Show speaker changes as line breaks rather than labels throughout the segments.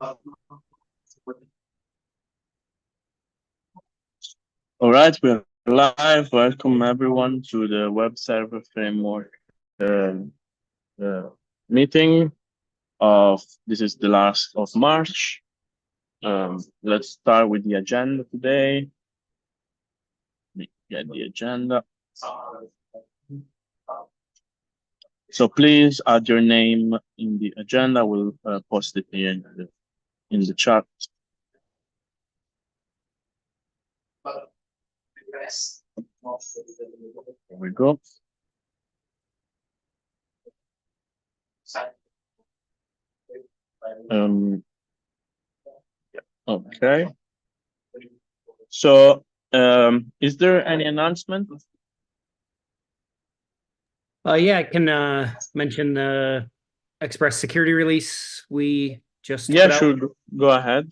All right, we're live. Welcome everyone to the Web Server Framework uh, meeting of this is the last of March. Let's start with the agenda today. Let me get the agenda. So please add your name in the agenda. We'll post it here in the chat. There we go. Um, okay. So, is there any announcement?
Yeah, I can mention the Express security release we just
Yeah,
put out.
sure. Go ahead.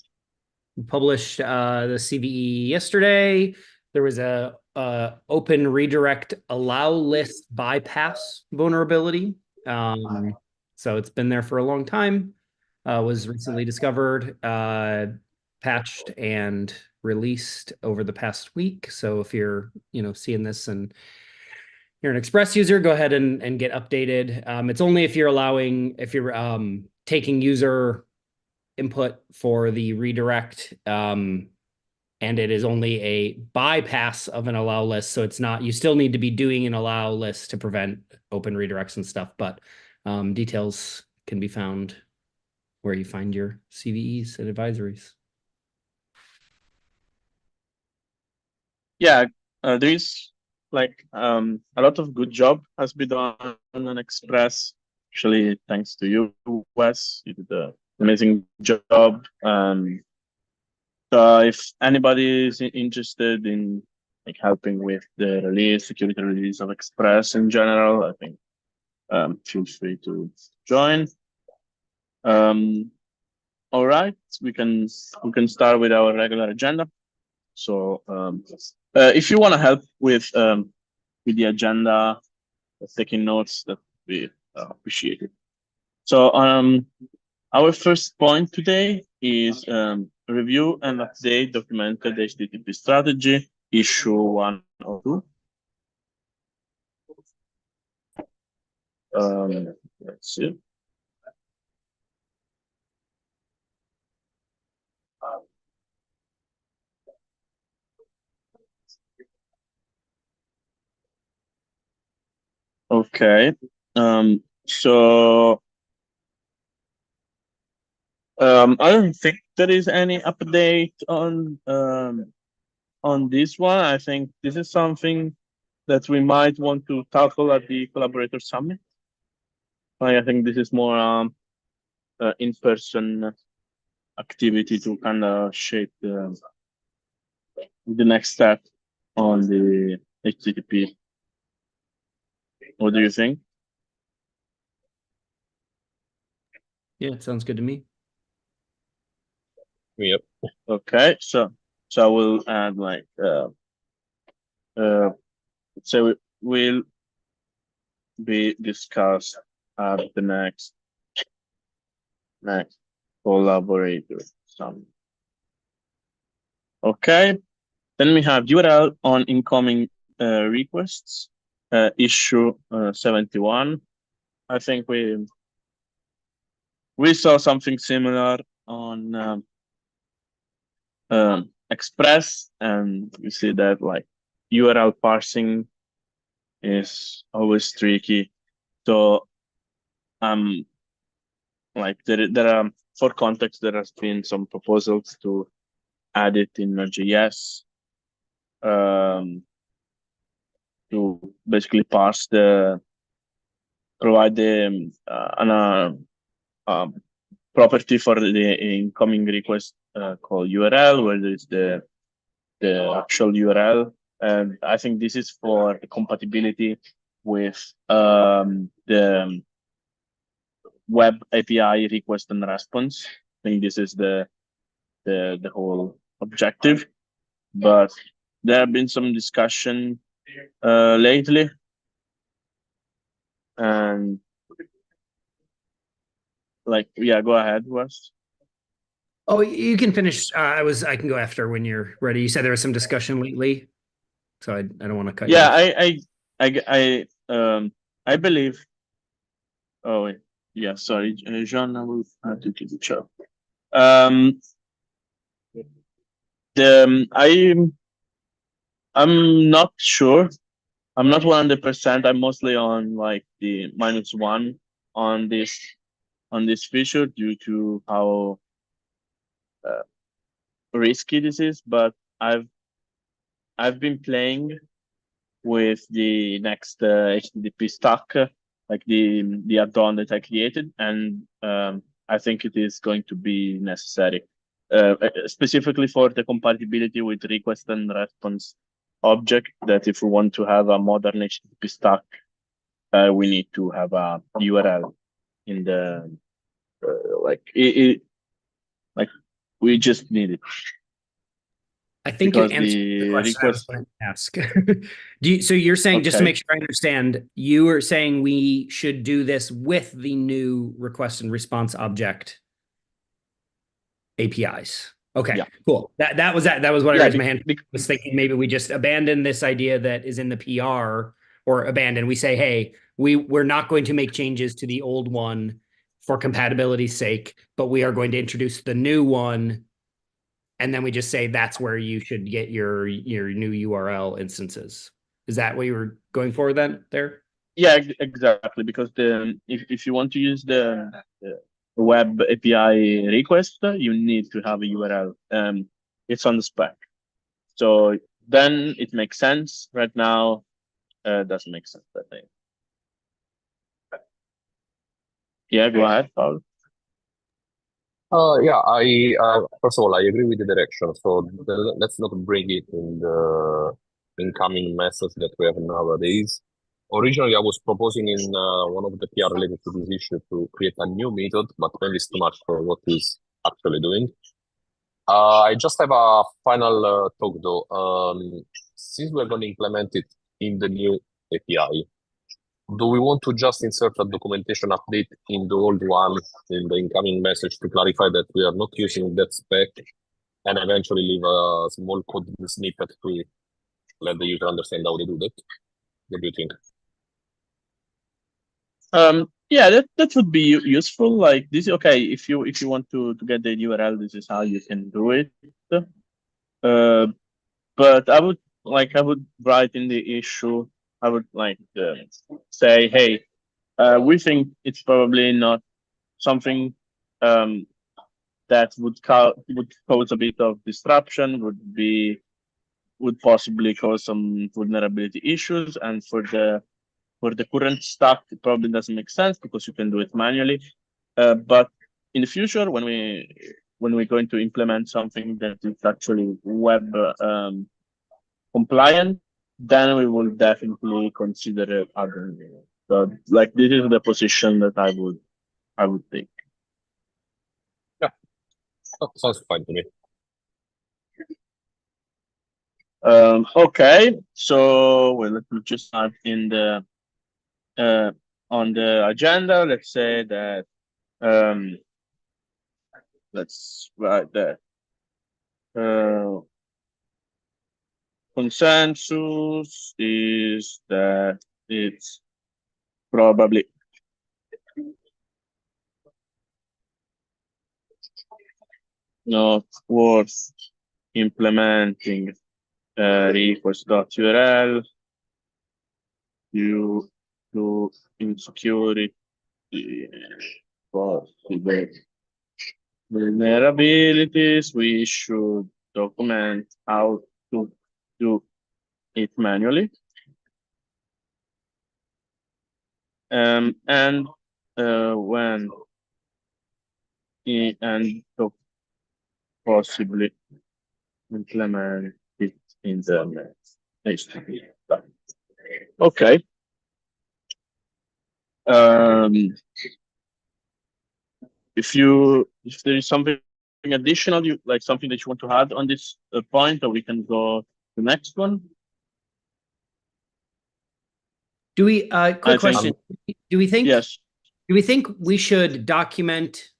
We published the CVE yesterday. There was a open redirect allow list bypass vulnerability. So it's been there for a long time. Was recently discovered, patched, and released over the past week. So if you're seeing this and you're an Express user, go ahead and get updated. It's only if you're taking user input for the redirect, and it is only a bypass of an allow list. So it's not, you still need to be doing an allow list to prevent open redirects and stuff, but details can be found where you find your CVEs and advisories.
Yeah, there's like a lot of good job has been done on Express. Actually, thanks to you, Wes. You did an amazing job. So if anybody is interested in like helping with the release, security release of Express in general, I think feel free to join. All right, we can start with our regular agenda. So if you want to help with the agenda, taking notes, that we appreciate it. So our first point today is review and update documented HTTP strategy issue 102. Let's see. Okay. So I don't think there is any update on this one. I think this is something that we might want to tackle at the collaborator summit. I think this is more in-person activity to kind of shape the next step on the HTTP. What do you think?
Yeah, it sounds good to me.
Yep.
Okay, so I will add like so will be discussed at the next collaborator summit. Okay, then we have URL on incoming requests, issue 71. I think we saw something similar on Express, and we see that like URL parsing is always tricky. So like there are, for context, there has been some proposals to add it in Node.js to basically provide the property for the incoming request called URL, where there is the actual URL, and I think this is for the compatibility with the web API request and response. I think this is the whole objective, but there have been some discussion lately, and like, yeah, go ahead, Wes.
Oh, you can finish. I can go after when you're ready. You said there was some discussion lately, so I don't want to cut you
Yeah,
off.
I believe. Oh wait, yeah, sorry, Jean, I will have to keep the show. Um, I'm not sure. I'm not 100%. I'm mostly on like the -1 on this feature due to how uh, risky this is. But I've been playing with the next HTTP stack, like the add-on that I created, and I think it is going to be necessary, specifically for the compatibility with request and response object. That if we want to have a modern HTTP stack, we need to have a URL in the like we just need it
I think you
because
answered the
the
question I was
request.
going to ask. So you're saying, just to
Okay.
make sure I understand, you are saying we should do this with the new request and response object APIs. Okay,
Yeah.
cool. That was what I
Yeah.
raised my hand. I was thinking maybe we just abandon this idea that is in the PR, or abandon. We say, hey, we're not going to make changes to the old one for compatibility's sake, but we are going to introduce the new one, and then we just say that's where you should get your new URL instances. Is that what you were going for then there?
Yeah, exactly. Because if you want to use the web API request, you need to have a URL. It's on the spec. So then it makes sense. Right now, doesn't make sense. I think. Yeah, go ahead, Paul.
Yeah, I first of all, I agree with the direction. So let's not bring it in the incoming message that we have nowadays. Originally, I was proposing in one of the PR related to this issue to create a new method, but then it's too much for what is actually doing. I just have a final talk though. Since we're going to implement it in the new API, do we want to just insert a documentation update in the old one in the incoming message to clarify that we are not using that spec and eventually leave a small code snippet to let the user understand how they do that? What do you think?
Yeah, that would be useful. Like this, okay. If you want to get the URL, this is how you can do it. Uh, but I would write in the issue. I would like say, hey, we think it's probably not something um, that would cause a bit of disruption, would possibly cause some vulnerability issues, and for the current stack, it probably doesn't make sense because you can do it manually. But in the future, when we're going to implement something that is actually web compliant, then we will definitely consider it other. So, like this is the position that I would take.
Yeah, sounds fine to me.
Okay, so well, let me just start in the on the agenda. Let's say that um, let's write that consensus is that it's probably not worth implementing request.url due to insecurity possible vulnerabilities. We should document how to do it manually. And when and to possibly implement it in the next HTTP. Okay. Um, if there is something additional, you like something that you want to add on this point, or we can go to the next one.
Do we quick
I think
question. Do we think
yes.
do we think we should document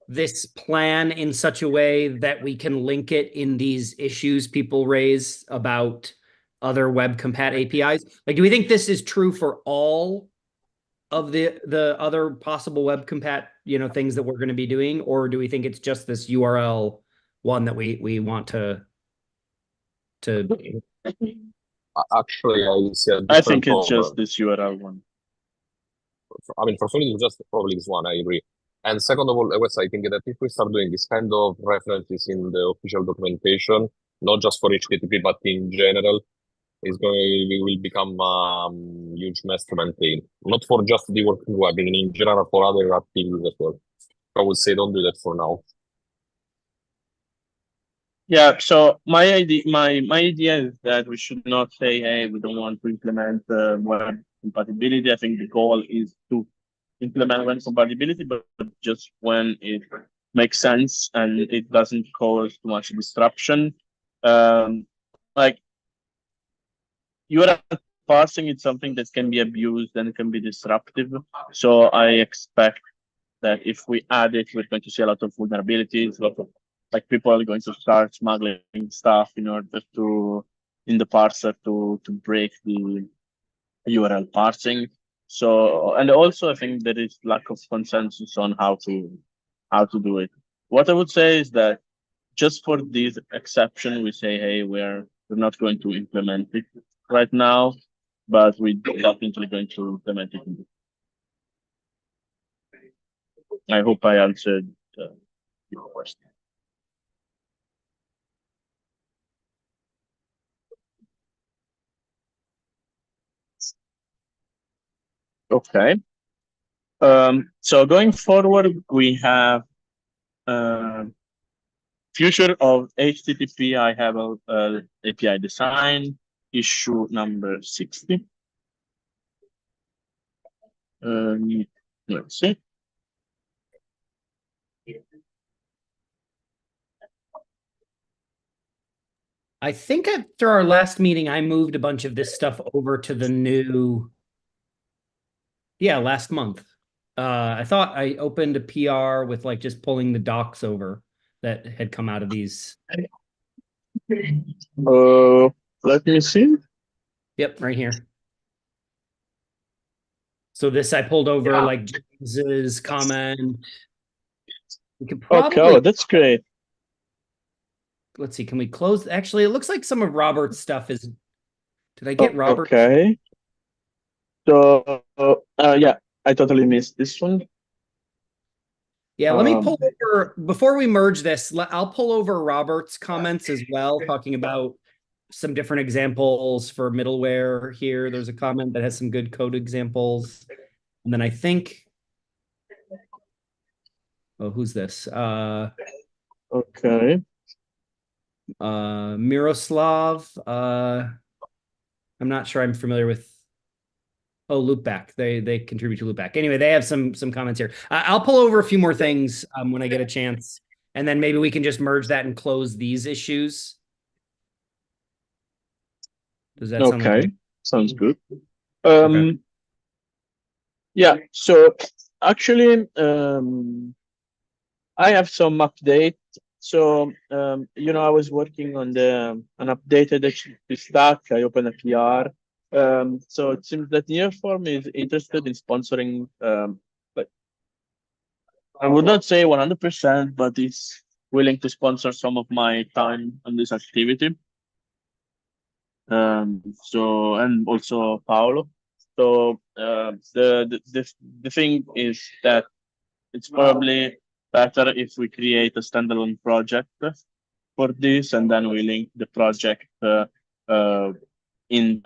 this plan in such a way that we can link it in these issues people raise about other web compat APIs? Like, do we think this is true for all of the other possible web compat, things that we're going to be doing, or do we think it's just this URL one that we want to
Actually, I see a
I
different
think it's
problem.
just this URL one.
I mean, for Sony, it's just probably this one, I agree. And second of all, I think that if we start doing this kind of references in the official documentation, not just for HTTP, but in general, we will become huge mess to maintain. Not for just the working web, in general for other activities as well. I would say don't do that for now.
Yeah, so my idea is that we should not say, hey, we don't want to implement web compatibility. I think the goal is to implement web compatibility, but just when it makes sense and it doesn't cause too much disruption. Like URL parsing is something that can be abused and can be disruptive. So I expect that if we add it, we're going to see a lot of vulnerabilities, a lot of like people are going to start smuggling stuff in order to in the parser to break the URL parsing. So and also I think there is lack of consensus on how to do it. What I would say is that just for this exception, we say, hey, we're not going to implement it right now, but we're definitely going to implement it. I hope I answered your question. Okay. So going forward, we have future of HTTP. I have a API design issue number 60. Let's see.
I think after our last meeting, I moved a bunch of this stuff over to the new. Yeah, last month. I thought I opened a PR with like just pulling the docs over that had come out of these.
Let me see.
Yep, right here. So this I pulled over like James's comment. We could probably.
Okay, that's great.
Let's see. Can we close? Actually, it looks like some of Robert's stuff is. Did I get Robert?
Okay. So yeah, I totally missed this one.
Yeah, let me pull over before we merge this. I'll pull over Robert's comments as well, talking about some different examples for middleware here. There's a comment that has some good code examples. And then I think, oh, who's this?
Okay.
Miroslav. I'm not sure I'm familiar with. Oh, Loopback. They contribute to Loopback. Anyway, they have some comments here. I'll pull over a few more things when I get a chance, and then maybe we can just merge that and close these issues. Does that sound like
sounds good? Okay. Yeah. So actually, I have some update. So I was working on an updated HTTP stack. I opened a PR. So it seems that Nearform is interested in sponsoring, but I would not say 100%, but it's willing to sponsor some of my time on this activity. So and also Paolo. So the thing is that it's probably better if we create a standalone project for this, and then we link the project in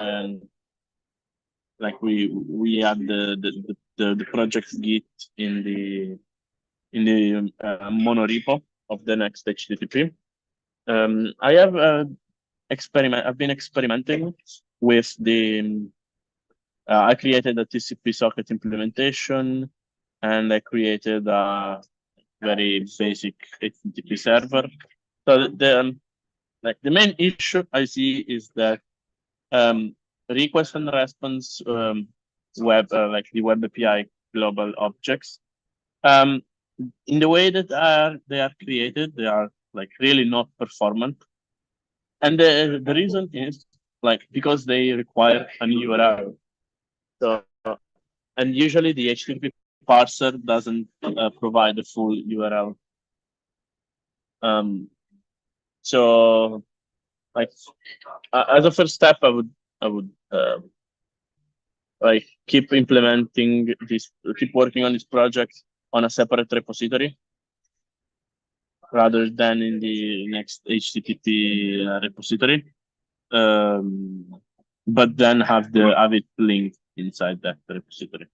like we add the project Git in the monorepo of the next HTTP. I have I've been experimenting with the. I created a TCP socket implementation, and I created a very basic HTTP server. So the main issue I see is that request and response web like the web API global objects in the way that they are created, they are like really not performant. And the reason is like because they require an URL. So and usually the HTTP parser doesn't provide the full URL. So like as a first step, I would like keep implementing this, keep working on this project on a separate repository rather than in the next HTTP repository. But then have it linked inside that repository.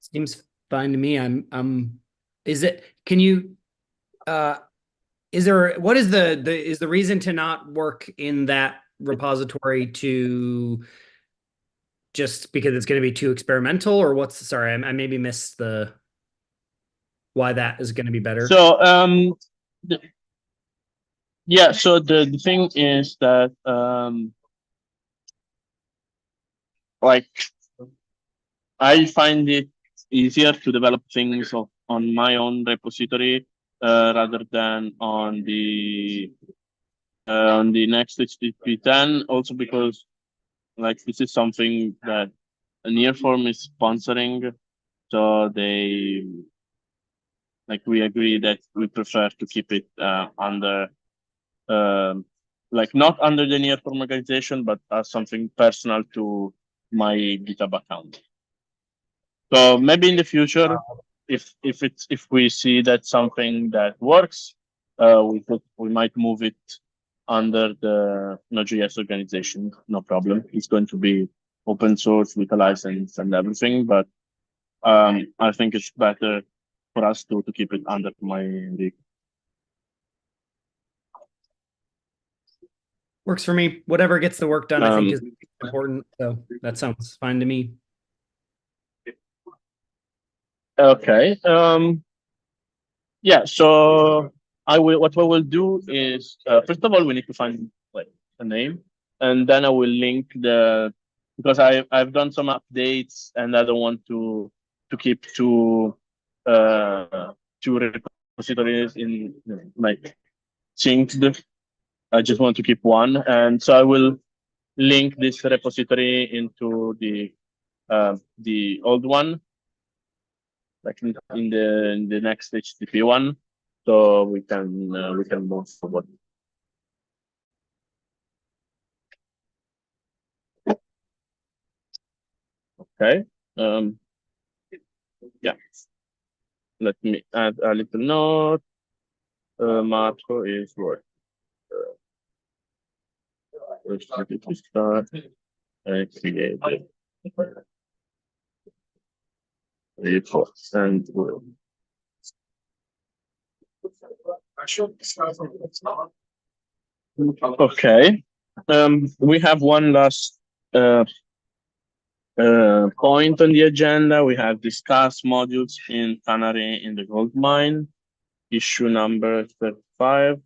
Seems fine to me. Is it, can you, is there, what is is the reason to not work in that repository to just because it's going to be too experimental, or what's, sorry, I maybe missed why that is going to be better.
So yeah, so the thing is that like I find it easier to develop things on my own repository rather than on the next HTTP 10. Also because like this is something that Nearform is sponsoring, so they like we agree that we prefer to keep it under um, like not under the Nearform organization, but as something personal to my GitHub account. So maybe in the future, if we see that something that works, we might move it under the Node.js organization. No problem. It's going to be open source with a license and everything, but I think it's better for us to keep it under my rig.
Works for me. Whatever gets the work done, I think is important. So that sounds fine to me.
Okay. Yeah. So what we will do is first of all we need to find like a name, and then I will link because I've done some updates and I don't want to keep two repositories in like synced. I just want to keep one, and so I will link this repository into the old one, like in the next HTTP one, so we can move forward. Okay. Yeah. Let me add a little note. Marco is what? HTTP start. Create report and okay. We have one last point on the agenda. We have discussed modules in Canary in the gold mine, issue number 35.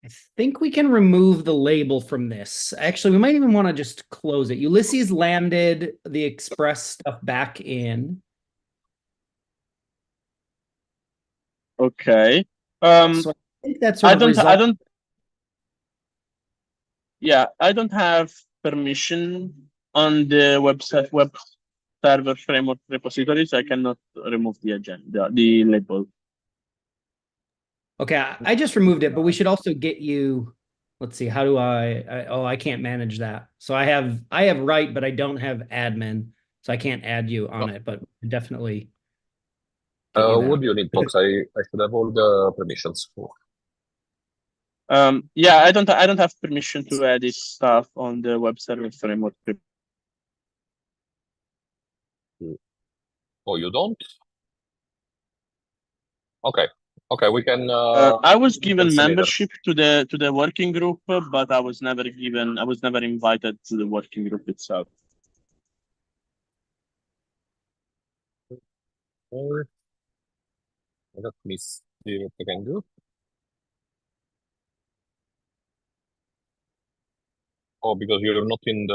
I think we can remove the label from this. Actually, we might even want to just close it. Ulysses landed the Express stuff back in.
Okay.
So I think that's sort of resolved.
I don't have permission on the web server framework repository, so I cannot remove the agenda, the label.
Okay, I just removed it, but we should also get you. Let's see, how do I can't manage that. So I have right, but I don't have admin, so I can't add you on it, but definitely.
What do you need, Fox? I should have all the permissions.
Yeah, I don't have permission to edit stuff on the web server framework.
Oh, you don't? Okay. Okay, we can.
I was given membership to the working group, but I was never invited to the working group itself.
Let me see what I can do. Oh, because you're not in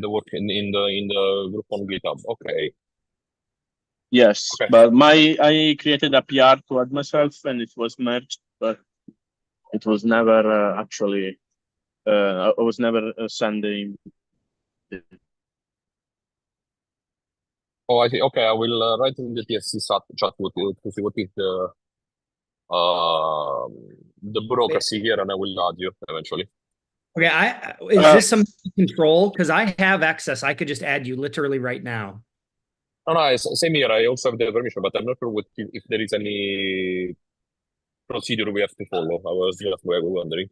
the work in the group on GitHub. Okay.
Yes,
Okay.
but I created a PR to add myself, and it was merged, but it was never actually. I was never sending.
Oh, I see. Okay, I will write in the TSC chat to see what is the bureaucracy here, and I will add you eventually.
Okay, is this something you control? Because I have access. I could just add you literally right now.
No, same here. I also have the permission, but I'm not sure if there is any procedure we have to follow. I was just wondering.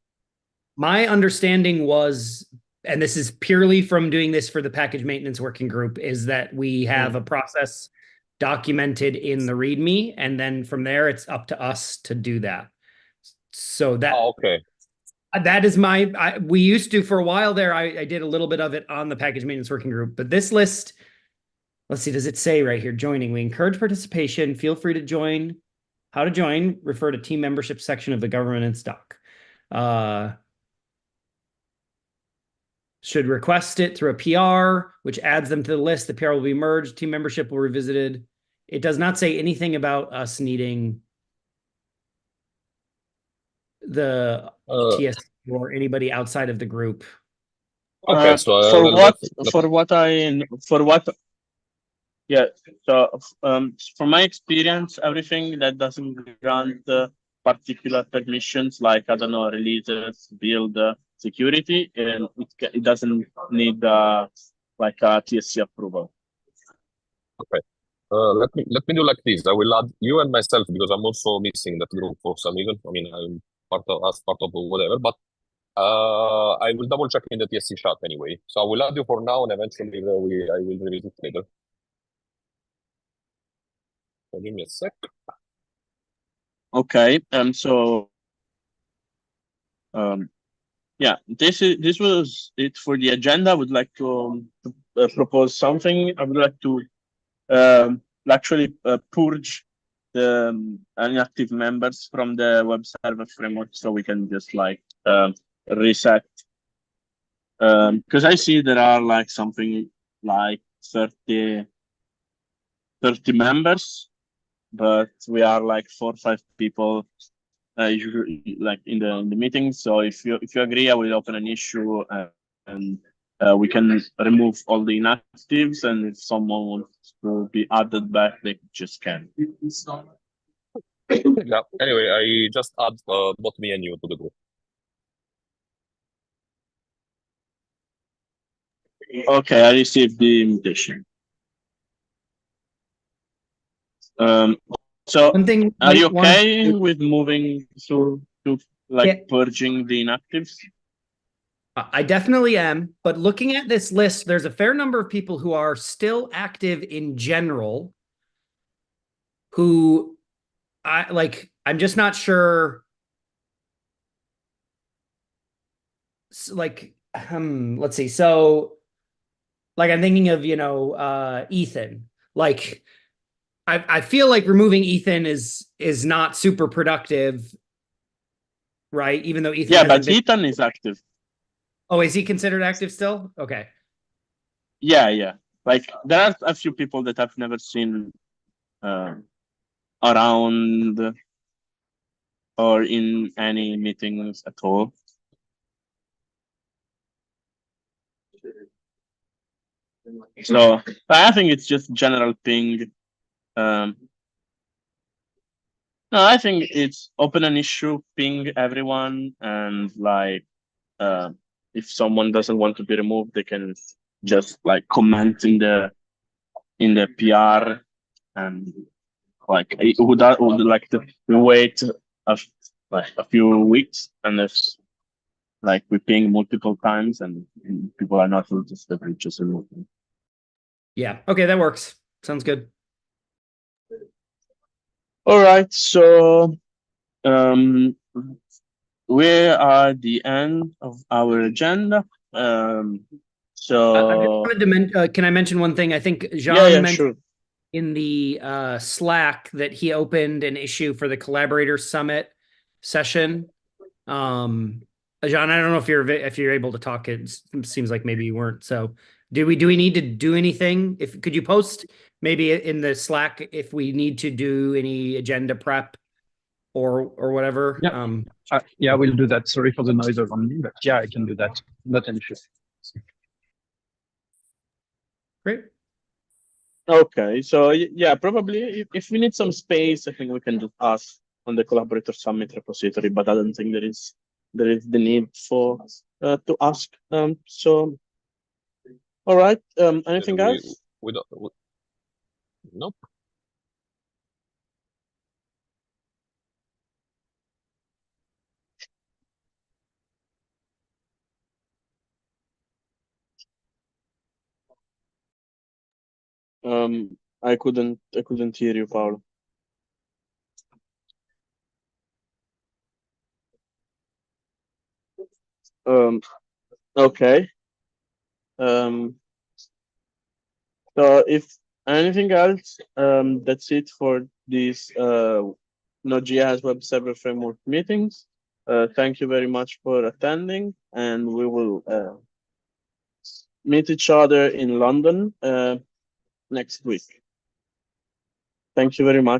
My understanding was, and this is purely from doing this for the package maintenance working group, is that we have a process documented in the README, and then from there it's up to us to do that. So that
okay.
That is we used to, for a while there, I did a little bit of it on the package maintenance working group, but this list, let's see, does it say right here, joining? We encourage participation. Feel free to join. How to join? Refer to team membership section of the governance doc. Should request it through a PR, which adds them to the list. The PR will be merged. Team membership will be revisited. It does not say anything about us needing the TS or anybody outside of the group.
Okay, so
yeah. So from my experience, everything that doesn't grant particular permissions, like I don't know, releases, build, security, and it doesn't need like a TSC approval.
Okay. Let me do like this. I will add you and myself because I'm also missing that group for some reason. I mean, I'm part of whatever, but I will double check in the TSC chat anyway. So I will add you for now, and eventually I will revisit later. So give me a sec.
Okay. Yeah, this was it for the agenda. I would like to propose something. I would like to actually purge the inactive members from the web server framework, so we can just like reset. Because I see there are like something like 30 members, but we are like 4 or 5 people usually like in the meeting. So if you agree, I will open an issue and we can remove all the inactives, and if someone wants to be added back, they just can.
Yeah. Anyway, I just add both me and you to the group.
Okay, I received the invitation. So
One thing
are you okay with moving to like purging the inactives?
I definitely am, but looking at this list, there's a fair number of people who are still active in general who I'm just not sure. Like, let's see. So like I'm thinking of, Ethan. Like I feel like removing Ethan is not super productive, right? Even though Ethan
but Ethan is active.
Oh, is he considered active still? Okay.
Yeah. Like there are a few people that I've never seen around or in any meetings at all. So I think it's just general ping. No, I think it's open an issue, ping everyone, and like if someone doesn't want to be removed, they can just like comment in the PR, and like it would like to wait a few weeks, and if like we ping multiple times and people are not interested, we just remove them.
Yeah. Okay, that works. Sounds good.
All right, so we are at the end of our agenda. So
I just wanted to can I mention one thing? I think Jean mentioned in the Slack that he opened an issue for the Collaborator Summit session. John, I don't know if you're able to talk. It seems like maybe you weren't. So do we need to do anything? If could you post maybe in the Slack if we need to do any agenda prep or whatever?
Yeah. Yeah, we'll do that. Sorry for the noise around me, but yeah, I can do that. Not an issue.
Great.
Okay, so yeah, probably if we need some space, I think we can just ask on the collaborator summit repository, but I don't think there is the need for to ask. So all right. Anything else?
We don't. Nope.
I couldn't hear you, Paolo. Okay. So if anything else, that's it for these Node.js Web Server Framework meetings. Thank you very much for attending, and we will meet each other in London next week. Thank you very much.